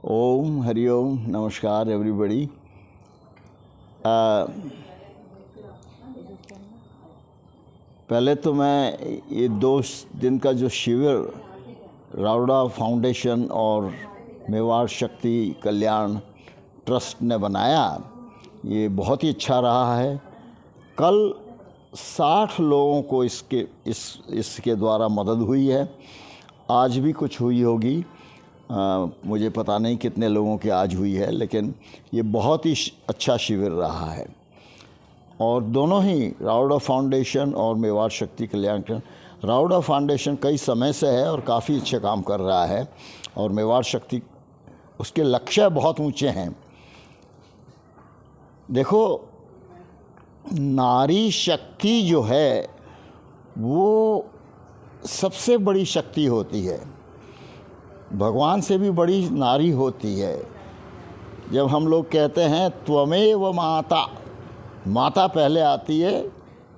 ओम हरिओम नमस्कार एवरीबॉडी। पहले तो मैं ये 2 दिन का जो शिविर राउडा फाउंडेशन और मेवाड़ शक्ति कल्याण ट्रस्ट ने बनाया, ये बहुत ही अच्छा रहा है। कल 60 लोगों को इसके द्वारा मदद हुई है। आज भी कुछ हुई होगी, मुझे पता नहीं कितने लोगों की आज हुई है, लेकिन ये बहुत ही अच्छा शिविर रहा है। और दोनों ही राउडा फाउंडेशन और मेवाड़ शक्ति कल्याण, राउडा फाउंडेशन कई समय से है और काफ़ी अच्छे काम कर रहा है, और मेवाड़ शक्ति उसके लक्ष्य बहुत ऊंचे हैं। देखो, नारी शक्ति जो है वो सबसे बड़ी शक्ति होती है, भगवान से भी बड़ी नारी होती है। जब हम लोग कहते हैं त्वमेव माता, माता पहले आती है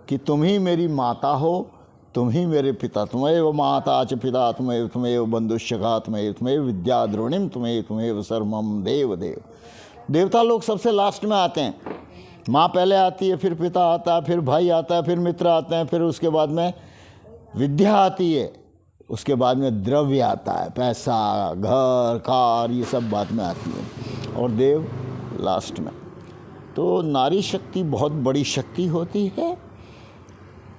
कि तुम ही मेरी माता हो, तुम ही मेरे पिता, त्वमेव माता च पिता त्वमेव बंधुश्चका त्वमेव विद्या द्रोणिम त्वमेव सर्वमम देव देव। देवता लोग सबसे लास्ट में आते हैं, माँ पहले आती है, फिर पिता आता है, फिर भाई आता है, फिर मित्र आते हैं, फिर उसके बाद में विद्या आती है, उसके बाद में द्रव्य आता है, पैसा, घर, कार, ये सब बाद में आती है, और देव लास्ट में। तो नारी शक्ति बहुत बड़ी शक्ति होती है।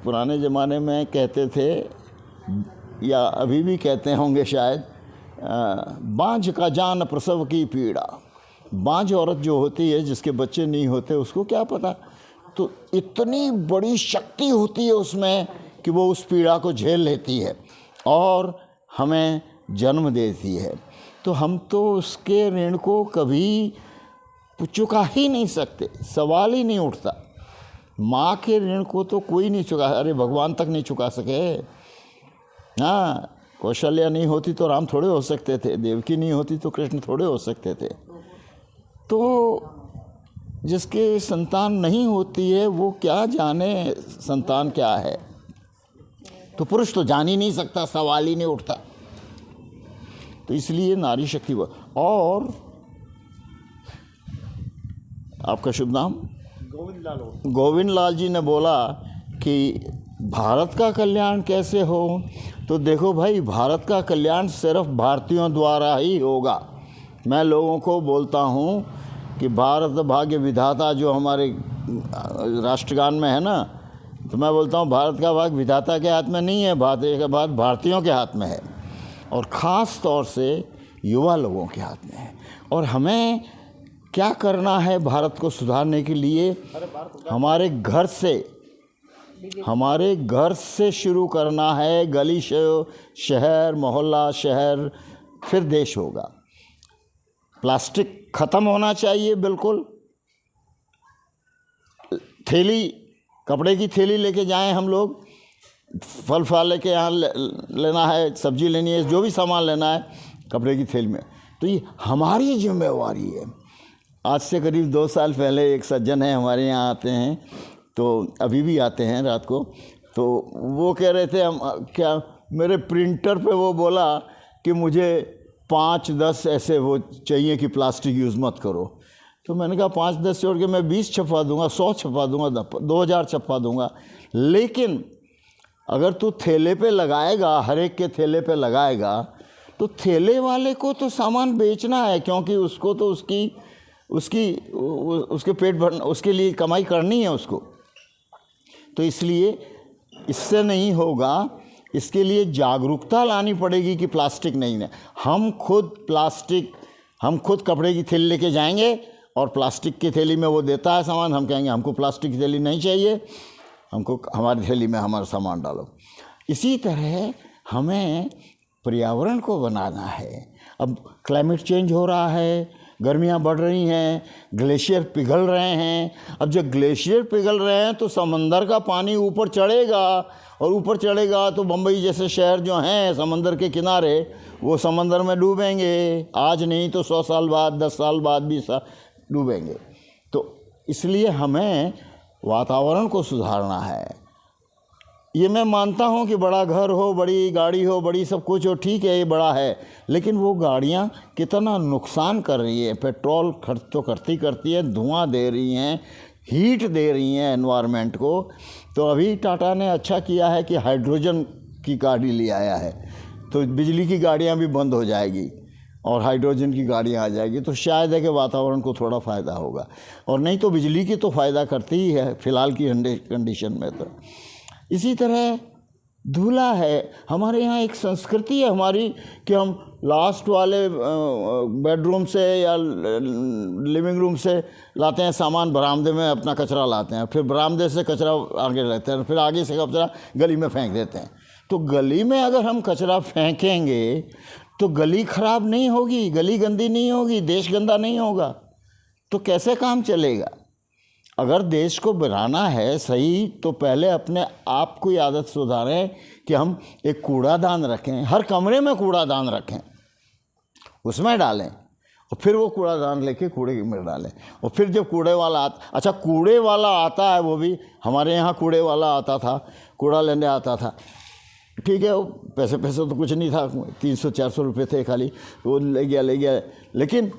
पुराने ज़माने में कहते थे, या अभी भी कहते होंगे शायद, बांझ का जान प्रसव की पीड़ा। बांझ औरत जो होती है, जिसके बच्चे नहीं होते, उसको क्या पता। तो इतनी बड़ी शक्ति होती है उसमें कि वो उस पीड़ा को झेल लेती है और हमें जन्म देती है। तो हम तो उसके ऋण को कभी चुका ही नहीं सकते, सवाल ही नहीं उठता। माँ के ऋण को तो कोई नहीं चुका, अरे भगवान तक नहीं चुका सके। हाँ, कौशल्या नहीं होती तो राम थोड़े हो सकते थे, देवकी नहीं होती तो कृष्ण थोड़े हो सकते थे। तो जिसके संतान नहीं होती है वो क्या जाने संतान क्या है। तो पुरुष तो जान ही नहीं सकता, सवाल ही नहीं उठता। तो इसलिए नारी शक्ति। और आपका शुभ नाम? गोविंद लाल जी ने बोला कि भारत का कल्याण कैसे हो। तो देखो भाई, भारत का कल्याण सिर्फ भारतीयों द्वारा ही होगा। मैं लोगों को बोलता हूँ कि भारत भाग्य विधाता जो हमारे राष्ट्रगान में है ना, तो मैं बोलता हूँ भारत का भाग विधाता के हाथ में नहीं है, भारत का भाग भारतीयों के हाथ में है, और ख़ास तौर से युवा लोगों के हाथ में है। और हमें क्या करना है भारत को सुधारने के लिए? हमारे घर से शुरू करना है। गली शहर, मोहल्ला शहर, फिर देश होगा। प्लास्टिक ख़त्म होना चाहिए बिल्कुल। थैली, कपड़े की थैली लेके जाएं हम लोग, फल लेके यहाँ लेना है, सब्जी लेनी है, जो भी सामान लेना है कपड़े की थैली में। तो ये हमारी जिम्मेवारी है। आज से करीब 2 साल पहले एक सज्जन है हमारे यहाँ आते हैं, तो अभी भी आते हैं रात को। तो वो कह रहे थे, हम क्या, मेरे प्रिंटर पे वो बोला कि मुझे 5-10 ऐसे वो चाहिए कि प्लास्टिक यूज़ मत करो। तो मैंने कहा 5-10 छोड़ के मैं 20 छपवा दूंगा, 100 छपवा दूंगा, 2000 छपवा दूंगा। लेकिन अगर तू थैले पे लगाएगा, हर एक के थैले पे लगाएगा, तो थैले वाले को तो सामान बेचना है, क्योंकि उसको तो उसके पेट भरना, उसके लिए कमाई करनी है उसको। तो इसलिए इससे नहीं होगा, इसके लिए जागरूकता लानी पड़ेगी कि प्लास्टिक नहीं है। हम खुद कपड़े की थैली लेके जाएंगे और प्लास्टिक की थैली में वो देता है सामान, हम कहेंगे हमको प्लास्टिक की थैली नहीं चाहिए, हमको हमारी थैली में हमारा सामान डालो। इसी तरह हमें पर्यावरण को बनाना है। अब क्लाइमेट चेंज हो रहा है, गर्मियाँ बढ़ रही हैं, ग्लेशियर पिघल रहे हैं। अब जब ग्लेशियर पिघल रहे हैं तो समंदर का पानी ऊपर चढ़ेगा, और ऊपर चढ़ेगा तो बम्बई जैसे शहर जो हैं समंदर के किनारे, वो समंदर में डूबेंगे। आज नहीं तो 100 साल बाद, 10 साल बाद, 20 साल डूबेंगे। तो इसलिए हमें वातावरण को सुधारना है। ये मैं मानता हूँ कि बड़ा घर हो, बड़ी गाड़ी हो, बड़ी सब कुछ हो, ठीक है, ये बड़ा है, लेकिन वो गाड़ियाँ कितना नुकसान कर रही है। पेट्रोल खर्च तो करती है, धुआं दे रही हैं, हीट दे रही हैं एनवायरनमेंट को। तो अभी टाटा ने अच्छा किया है कि हाइड्रोजन की गाड़ी ले आया है, तो बिजली की गाड़ियाँ भी बंद हो जाएगी और हाइड्रोजन की गाड़ियाँ आ जाएगी, तो शायद है कि वातावरण को थोड़ा फ़ायदा होगा। और नहीं तो बिजली की तो फ़ायदा करती ही है फ़िलहाल की कंडीशन में। तो इसी तरह दूल्हा है, हमारे यहाँ एक संस्कृति है हमारी कि हम लास्ट वाले बेडरूम से या लिविंग रूम से लाते हैं सामान, बरामदे में अपना कचरा लाते हैं, फिर बरामदे से कचरा आगे रहते हैं, फिर आगे से कचरा गली में फेंक देते हैं। तो गली में अगर हम कचरा फेंकेंगे तो गली ख़राब नहीं होगी, गली गंदी नहीं होगी, देश गंदा नहीं होगा, तो कैसे काम चलेगा? अगर देश को बनाना है सही, तो पहले अपने आप को आदत सुधारें कि हम एक कूड़ादान रखें, हर कमरे में कूड़ादान रखें, उसमें डालें, और फिर वो कूड़ादान लेके कूड़े में डालें। और फिर जब कूड़े वाला अच्छा कूड़े वाला आता है, वो भी हमारे यहाँ कूड़े वाला आता था, कूड़ा लेने आता था, ठीक है, वो पैसे तो कुछ नहीं था, 300-400 रुपये थे खाली, वो ले गया। लेकिन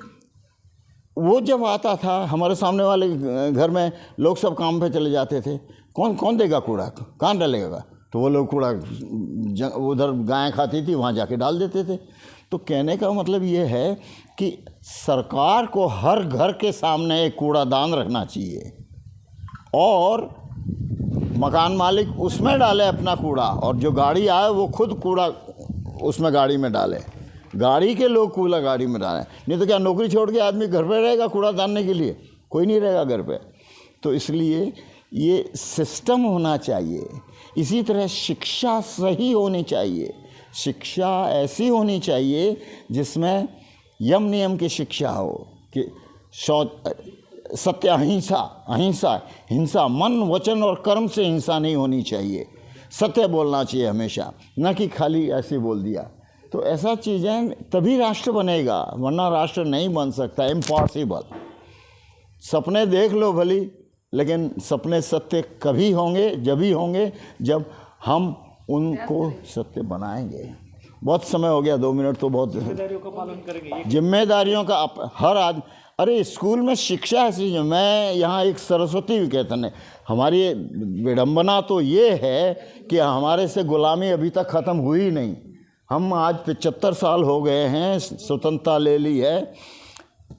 वो जब आता था हमारे सामने वाले घर में, लोग सब काम पे चले जाते थे, कौन देगा कूड़ा, कहाँ डालेगा? तो वो लोग कूड़ा उधर गायें खाती थी, वहाँ जाके डाल देते थे। तो कहने का मतलब ये है कि सरकार को हर घर के सामने एक कूड़ादान रखना चाहिए, और मकान मालिक उसमें डाले अपना कूड़ा, और जो गाड़ी आए वो खुद कूड़ा उसमें गाड़ी में डाले, गाड़ी के लोग कूड़ा गाड़ी में डालें। नहीं तो क्या नौकरी छोड़ के आदमी घर पे रहेगा कूड़ा डालने के लिए? कोई नहीं रहेगा घर पे। तो इसलिए ये सिस्टम होना चाहिए। इसी तरह शिक्षा सही होनी चाहिए, शिक्षा ऐसी होनी चाहिए जिसमें यम नियम की शिक्षा हो कि सत्य, अहिंसा, हिंसा मन वचन और कर्म से हिंसा नहीं होनी चाहिए, सत्य बोलना चाहिए हमेशा, न कि खाली ऐसे बोल दिया। तो ऐसा चीज़ें तभी राष्ट्र बनेगा, वरना राष्ट्र नहीं बन सकता, इम्पॉसिबल। सपने देख लो भली, लेकिन सपने सत्य कभी होंगे, जब ही होंगे जब हम उनको सत्य बनाएंगे। बहुत समय हो गया, 2 मिनट तो बहुत। जिम्मेदारियों का पालन करेंगे, जिम्मेदारियों का हर आदमी। अरे स्कूल में शिक्षा ऐसी है, मैं यहाँ एक सरस्वती विकेतन है, हमारी विडंबना तो ये है कि हमारे से गुलामी अभी तक ख़त्म हुई नहीं। हम आज 75 साल हो गए हैं, स्वतंत्रता ले ली है।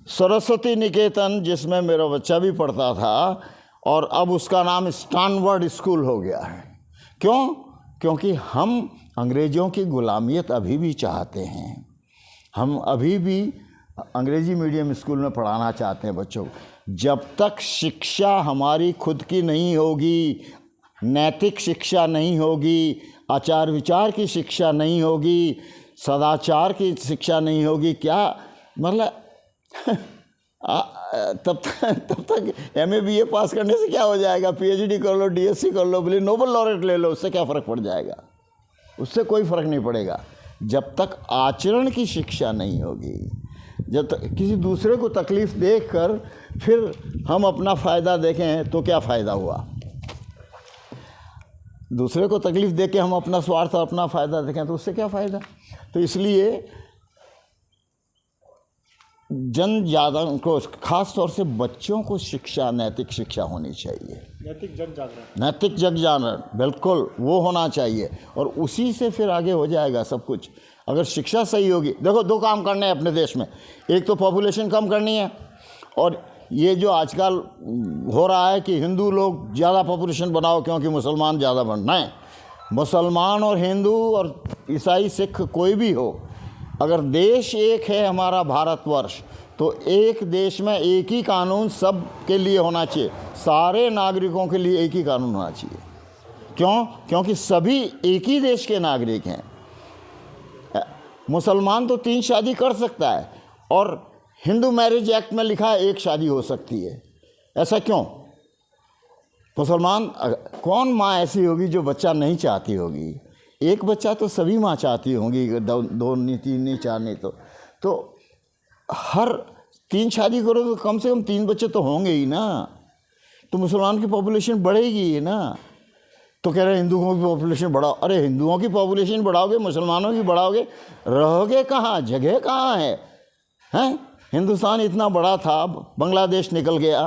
सरस्वती निकेतन जिसमें मेरा बच्चा भी पढ़ता था, और अब उसका नाम स्टैनवर्ड स्कूल हो गया है। क्यों? क्योंकि हम अंग्रेज़ों की गुलामियत अभी भी चाहते हैं, हम अभी भी अंग्रेज़ी मीडियम स्कूल में पढ़ाना चाहते हैं बच्चों को। जब तक शिक्षा हमारी खुद की नहीं होगी, नैतिक शिक्षा नहीं होगी, आचार विचार की शिक्षा नहीं होगी, सदाचार की शिक्षा नहीं होगी, क्या मतलब तब तक MA BA पास करने से क्या हो जाएगा? PhD कर लो, DSc कर लो, बोले नोबेल लॉरेट ले लो, उससे क्या फ़र्क पड़ जाएगा? उससे कोई फ़र्क नहीं पड़ेगा जब तक आचरण की शिक्षा नहीं होगी। जब तक किसी दूसरे को तकलीफ़ देखकर फिर हम अपना फ़ायदा देखें तो क्या फ़ायदा हुआ? दूसरे को तकलीफ़ दे के हम अपना स्वार्थ और अपना फ़ायदा देखें तो उससे क्या फ़ायदा? तो इसलिए जनजागरण को, खास तौर से बच्चों को शिक्षा, नैतिक शिक्षा होनी चाहिए। नैतिक जग जागरण बिल्कुल वो होना चाहिए, और उसी से फिर आगे हो जाएगा सब कुछ। अगर शिक्षा सही होगी, देखो 2 काम करने हैं अपने देश में, एक तो पॉपुलेशन कम करनी है, और ये जो आजकल हो रहा है कि हिंदू लोग ज़्यादा पॉपुलेशन बनाओ क्योंकि मुसलमान ज़्यादा बढ़ना है। मुसलमान और हिंदू और ईसाई सिख कोई भी हो, अगर देश एक है हमारा भारतवर्ष, तो एक देश में एक ही कानून सब के लिए होना चाहिए, सारे नागरिकों के लिए एक ही कानून होना चाहिए। क्यों? क्योंकि सभी एक ही देश के नागरिक हैं। मुसलमान तो 3 शादी कर सकता है, और हिंदू मैरिज एक्ट में लिखा है 1 शादी हो सकती है। ऐसा क्यों? मुसलमान कौन माँ ऐसी होगी जो बच्चा नहीं चाहती होगी? एक बच्चा तो सभी माँ चाहती होंगी, 2 नहीं, 3 नहीं, 4 नहीं, तो हर 3 शादी करो तो कम से कम 3 बच्चे तो होंगे ही ना। तो मुसलमान की पॉपुलेशन बढ़ेगी ही ना। तो कह रहे हैं हिंदुओं की पॉपुलेशन बढ़ाओ। अरे हिंदुओं की पॉपुलेशन बढ़ाओगे, मुसलमानों की बढ़ाओगे, रहोगे कहाँ, जगह कहाँ है? हैं? हिंदुस्तान इतना बड़ा था, बांग्लादेश निकल गया,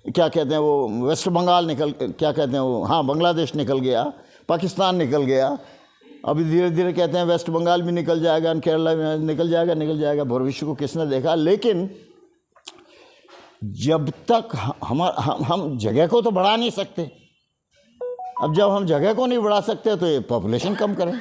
क्या कहते हैं वो, वेस्ट बंगाल निकल, क्या कहते हैं वो, हाँ बांग्लादेश निकल गया, पाकिस्तान निकल गया, अभी धीरे धीरे कहते हैं वेस्ट बंगाल भी निकल जाएगा, केरला में निकल जाएगा। भविष्य को किसने देखा? लेकिन जब तक हम जगह को तो बढ़ा नहीं सकते। अब जब हम जगह को नहीं बढ़ा सकते तो ये पॉपुलेशन कम करें।